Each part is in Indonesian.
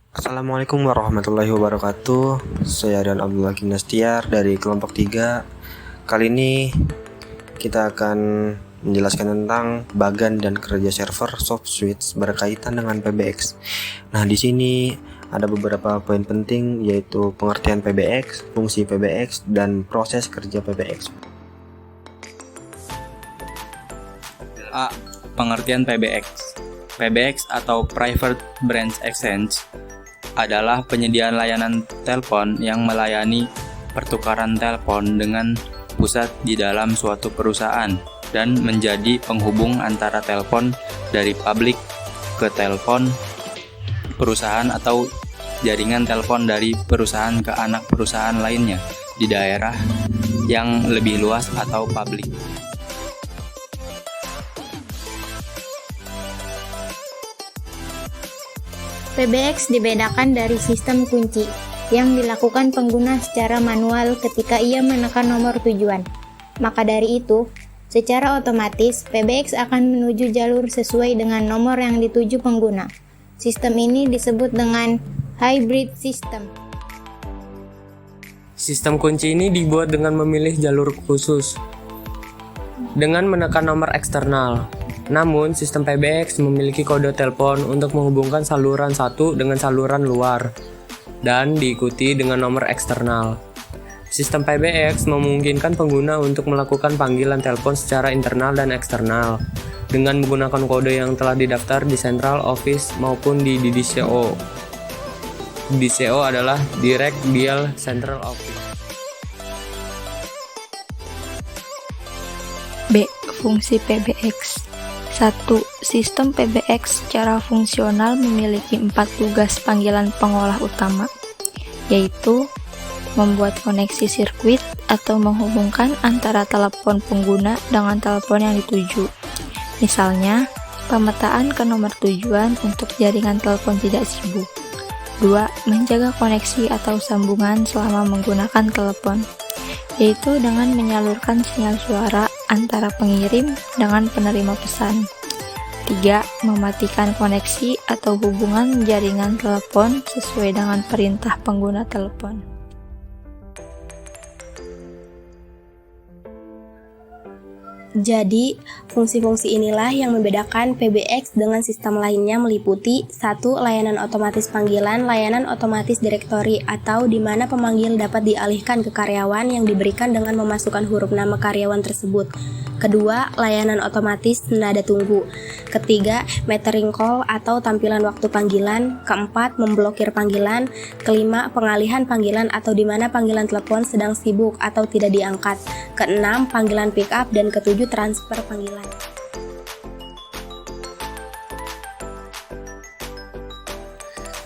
Assalamualaikum warahmatullahi wabarakatuh. Saya Dan Abdullah Gimnastiar dari kelompok 3. Kali ini kita akan menjelaskan tentang bagan dan kerja server soft switch berkaitan dengan PBX. Nah, di sini ada beberapa poin penting, yaitu pengertian PBX, fungsi PBX, dan proses kerja PBX. A. Pengertian PBX. PBX atau Private Branch Exchange adalah penyediaan layanan telepon yang melayani pertukaran telepon dengan pusat di dalam suatu perusahaan dan menjadi penghubung antara telepon dari publik ke telepon perusahaan atau jaringan telepon dari perusahaan ke anak perusahaan lainnya di daerah yang lebih luas atau publik. PBX dibedakan dari sistem kunci yang dilakukan pengguna secara manual ketika ia menekan nomor tujuan. Maka dari itu, secara otomatis PBX akan menuju jalur sesuai dengan nomor yang dituju pengguna. Sistem ini disebut dengan hybrid system. Sistem kunci ini dibuat dengan memilih jalur khusus dengan menekan nomor eksternal. Namun, sistem PBX memiliki kode telepon untuk menghubungkan saluran satu dengan saluran luar dan diikuti dengan nomor eksternal. Sistem PBX memungkinkan pengguna untuk melakukan panggilan telepon secara internal dan eksternal dengan menggunakan kode yang telah didaftar di Central Office maupun di DDCO. DDCO adalah Direct Dial Central Office. B. Fungsi PBX. 1. Sistem PBX secara fungsional memiliki 4 tugas panggilan pengolah utama, yaitu membuat koneksi sirkuit atau menghubungkan antara telepon pengguna dengan telepon yang dituju. Misalnya, pemetaan ke nomor tujuan untuk jaringan telepon tidak sibuk. 2. Menjaga koneksi atau sambungan selama menggunakan telepon, yaitu dengan menyalurkan sinyal suara antara pengirim dengan penerima pesan. 3. Mematikan koneksi atau hubungan jaringan telepon sesuai dengan perintah pengguna telepon. Jadi, fungsi-fungsi inilah yang membedakan PBX dengan sistem lainnya meliputi 1. Layanan otomatis panggilan, layanan otomatis direktori atau di mana pemanggil dapat dialihkan ke karyawan yang diberikan dengan memasukkan huruf nama karyawan tersebut. Kedua, layanan otomatis nada tunggu. Ketiga, metering call atau tampilan waktu panggilan. Keempat, memblokir panggilan. Kelima, pengalihan panggilan atau di mana panggilan telepon sedang sibuk atau tidak diangkat. Keenam, panggilan pick up, dan ketujuh, transfer panggilan.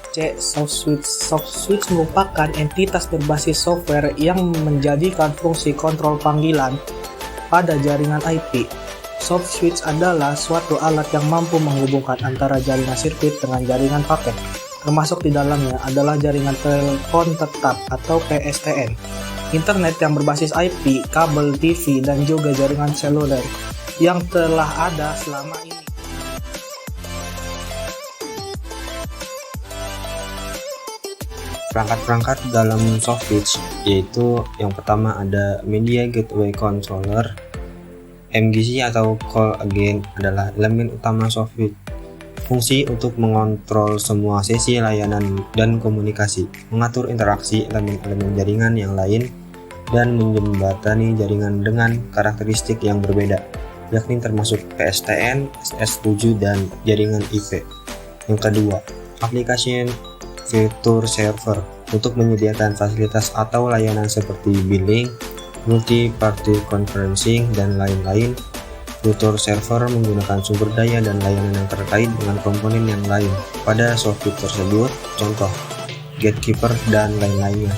C. Soft switch. Soft switch merupakan entitas berbasis software yang menjadikan fungsi kontrol panggilan pada jaringan IP. Soft switch adalah suatu alat yang mampu menghubungkan antara jaringan sirkuit dengan jaringan paket. Termasuk di dalamnya adalah jaringan telepon tetap atau PSTN, internet yang berbasis IP, kabel TV, dan juga jaringan seluler yang telah ada selama ini. Perangkat-perangkat dalam soft switch, yaitu yang pertama ada Media Gateway Controller. MGC atau Call Agent adalah elemen utama soft switch. Fungsi untuk mengontrol semua sesi layanan dan komunikasi, mengatur interaksi elemen-elemen jaringan yang lain, dan menjembatani jaringan dengan karakteristik yang berbeda, yakni termasuk PSTN, SS7, dan jaringan IP. Yang kedua, aplikasi fitur server untuk menyediakan fasilitas atau layanan seperti billing, multi-party conferencing, dan lain-lain. Fitur server menggunakan sumber daya dan layanan yang terkait dengan komponen yang lain pada software tersebut, contoh gatekeeper dan lain-lainnya.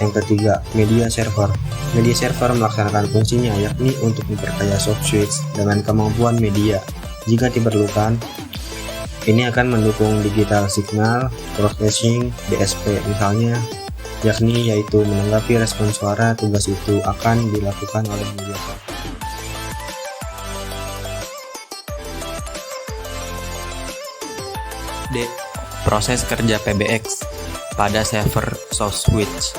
Yang ketiga, media server. Media server melaksanakan fungsinya yakni untuk memperkaya soft switch dengan kemampuan media. Jika diperlukan, ini akan mendukung digital signal processing DSP misalnya, yakni yaitu menanggapi respon suara. Tugas itu akan dilakukan oleh media server. D. proses kerja PBX pada server soft switch.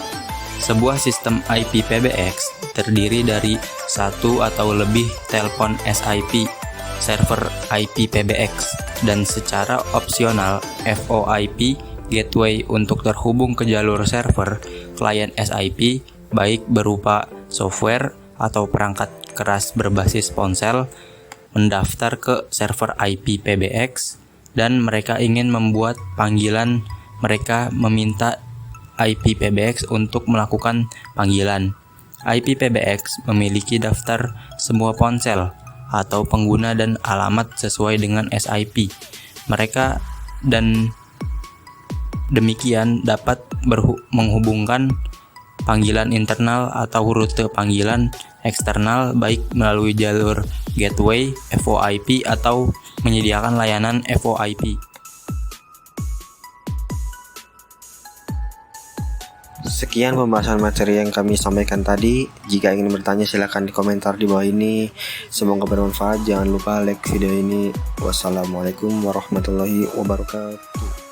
Sebuah sistem IP PBX terdiri dari satu atau lebih telepon SIP, server IP PBX, dan secara opsional VoIP gateway untuk terhubung ke jalur server klien SIP, baik berupa software atau perangkat keras berbasis ponsel, mendaftar ke server IP PBX, dan mereka ingin membuat panggilan. Mereka meminta IP PBX untuk melakukan panggilan. IP PBX memiliki daftar semua ponsel atau pengguna dan alamat sesuai dengan SIP mereka, dan demikian dapat menghubungkan panggilan internal atau rute panggilan eksternal baik melalui jalur gateway VoIP atau menyediakan layanan VoIP. Sekian pembahasan materi yang kami sampaikan tadi. Jika ingin bertanya silahkan di komentar di bawah ini. Semoga bermanfaat. Jangan lupa like video ini. Wassalamualaikum warahmatullahi wabarakatuh.